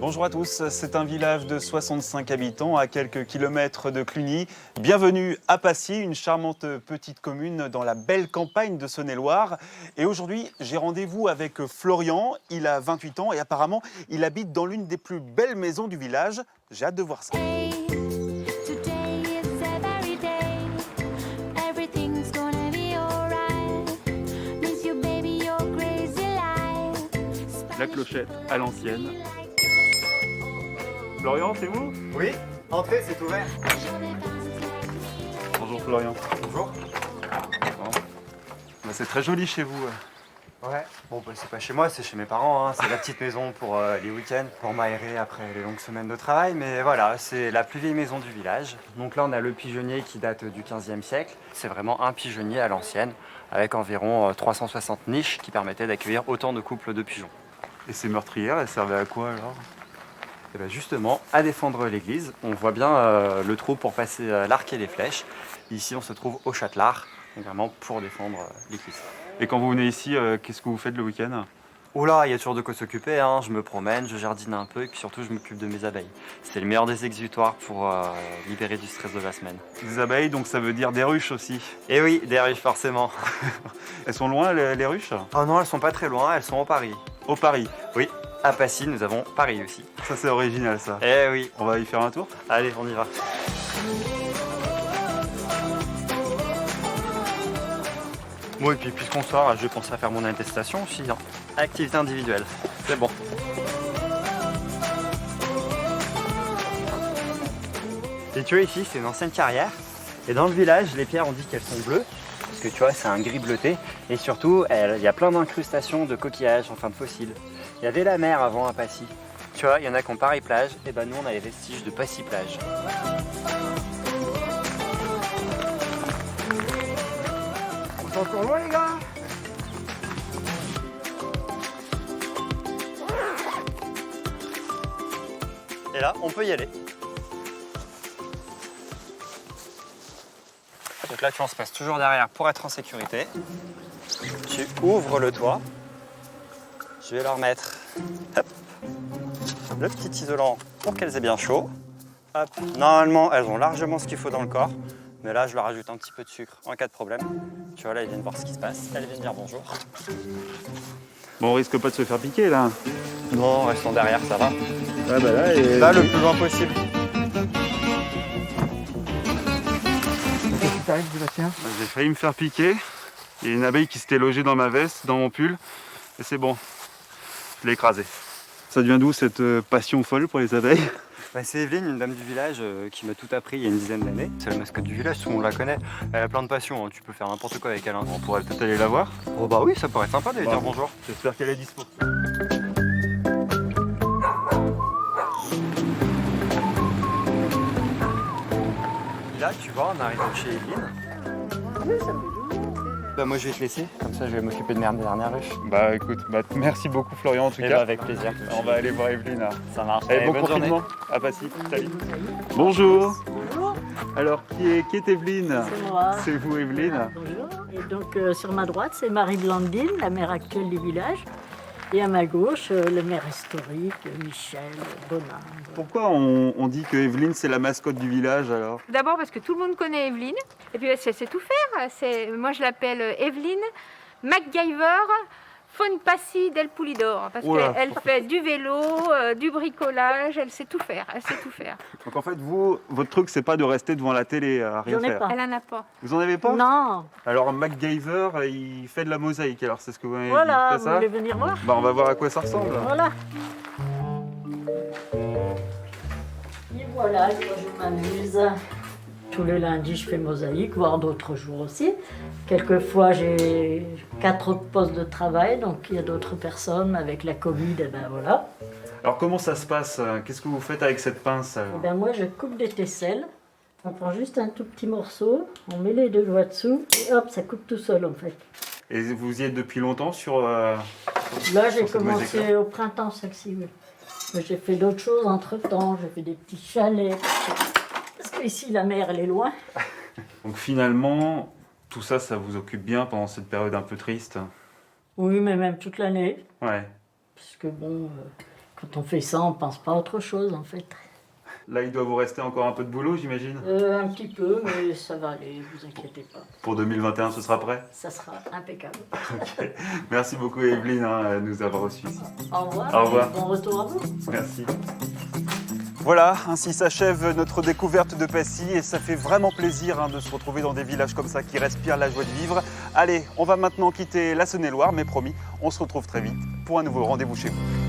Bonjour à tous, c'est un village de 65 habitants à quelques kilomètres de Cluny. Bienvenue à Passy, une charmante petite commune dans la belle campagne de Saône-et-Loire. Et aujourd'hui, j'ai rendez-vous avec Florian, il a 28 ans et apparemment, il habite dans l'une des plus belles maisons du village. J'ai hâte de voir ça. La clochette à l'ancienne. Florian, c'est vous? Oui, entrez, c'est ouvert. Bonjour Florian. Bonjour. Bon. Bah, c'est très joli chez vous. Ouais, bon, bah, c'est pas chez moi, c'est chez mes parents. Hein. C'est la petite maison pour les week-ends, pour m'aérer après les longues semaines de travail. Mais voilà, c'est la plus vieille maison du village. Donc là, on a le pigeonnier qui date du 15e siècle. C'est vraiment un pigeonnier à l'ancienne, avec environ 360 niches qui permettaient d'accueillir autant de couples de pigeons. Et ces meurtrières, elles servaient à quoi alors? Et bien justement, à défendre l'église, on voit bien le trou pour passer l'arc et les flèches. Ici, on se trouve au Châtelard, donc vraiment pour défendre l'église. Et quand vous venez ici, qu'est-ce que vous faites le week-end? Oh là, il y a toujours de quoi s'occuper, hein. Je me promène, je jardine un peu et puis surtout, je m'occupe de mes abeilles. C'est le meilleur des exutoires pour libérer du stress de la semaine. Des abeilles, donc ça veut dire des ruches aussi. Et oui, des ruches forcément. Elles sont loin les ruches? Oh non, elles sont pas très loin, elles sont au Paris. Au Paris. Oui, à Passy, nous avons Paris aussi. Ça c'est original ça. Eh oui. On va y faire un tour? Allez, on y va. Bon, et puis puisqu'on sort, je vais penser à faire mon attestation aussi. Hein. Activité individuelle, c'est bon. Et tu vois, ici, c'est une ancienne carrière. Et dans le village, les pierres, on dit qu'elles sont bleues. Parce que tu vois, c'est un gris bleuté. Et surtout, il y a plein d'incrustations de coquillages, enfin de fossiles. Il y avait la mer avant à Passy. Tu vois, il y en a qui ont Paris plage. Et ben nous, on a les vestiges de Passy plage. On est encore loin, les gars. Et là, on peut y aller. Donc là, tu vois, on se passe toujours derrière pour être en sécurité. Tu ouvres le toit. Je vais leur mettre hop, le petit isolant pour qu'elles aient bien chaud. Hop. Normalement, elles ont largement ce qu'il faut dans le corps. Mais là, je leur ajoute un petit peu de sucre en cas de problème. Tu vois, là, ils viennent voir ce qui se passe. Elles viennent dire bonjour. Bon, on risque pas de se faire piquer là. Non, restons derrière, ça va. Ah bah là, et... Là, le plus loin possible. J'ai failli me faire piquer. Il y a une abeille qui s'était logée dans ma veste, dans mon pull. Et c'est bon, je l'ai écrasée. Ça devient d'où cette passion folle pour les abeilles? Bah, c'est Evelyne, une dame du village qui m'a tout appris il y a une dizaine d'années. C'est la mascotte du village, tout le monde la connaît. Elle a plein de passions, hein. Tu peux faire n'importe quoi avec elle. Hein. On pourrait peut-être aller la voir. Oh bah oui, ça pourrait être sympa d'aller dire bonjour. J'espère qu'elle est dispo. Là, tu vois, on arrive chez Evelyne. Bah moi je vais te laisser, comme ça je vais m'occuper de mes dernières ruches. Bah écoute, merci beaucoup Florian en tout Et cas. bah avec plaisir. On va aller voir Evelyne là. Ça marche. Allez, bon bonne journée. confinement à Passy. Salut. Bonjour. Bonjour, Alors qui est Evelyne? c'est moi. C'est vous Evelyne? Bonjour. Et donc sur ma droite, c'est Marie Blandine, la maire actuelle du village. Et à ma gauche, le maire historique, Michel Bonin. Pourquoi on dit que Evelyne c'est la mascotte du village alors? D'abord parce que tout le monde connaît Evelyne, et puis elle sait tout faire. Moi je l'appelle Evelyne MacGyver Faune Passy del Pulidor, parce Oula. qu'elle fait du vélo, du bricolage, elle sait tout faire, Donc en fait votre truc c'est pas de rester devant la télé à rien J'en ai faire. pas. Elle en a pas. Vous en avez pas? Non, Alors MacGyver il fait de la mosaïque alors c'est ce que vous m'avez voilà, dit, vous c'est ça? voulez venir voir? Bah on va voir à quoi ça ressemble. Voilà. Et voilà, moi je m'amuse. Tous les lundis, je fais mosaïque, voire d'autres jours aussi. Quelquefois, j'ai 4 postes de travail, donc il y a d'autres personnes, mais avec la Covid, et ben voilà. Alors comment ça se passe? Qu'est-ce que vous faites avec cette pince alors? Et ben moi, je coupe des tesselles. On prend juste un tout petit morceau, on met les 2 doigts dessous, et hop, ça coupe tout seul en fait. Et vous y êtes depuis longtemps sur... Là, j'ai sur cette commencé mosaïque-là au printemps, celle-ci, oui. Mais j'ai fait d'autres choses entre-temps, j'ai fait des petits chalets. Parce qu'ici, la mer, elle est loin. Donc finalement, tout ça, ça vous occupe bien pendant cette période un peu triste? Oui, mais même toute l'année. Ouais. Parce que bon, Quand on fait ça, on ne pense pas à autre chose en fait. Là, il doit vous rester encore un peu de boulot, j'imagine. Un petit peu, mais ça va aller, vous inquiétez pas. Pour 2021, ce sera prêt. Ça sera impeccable. Ok. Merci beaucoup, Evelyne, de nous avoir reçus ici. Au revoir. Au revoir. Et bon retour à vous. Merci. Voilà, ainsi s'achève notre découverte de Passy et ça fait vraiment plaisir de se retrouver dans des villages comme ça qui respirent la joie de vivre. Allez, on va maintenant quitter la Saône-et-Loire, mais promis, on se retrouve très vite pour un nouveau rendez-vous chez vous.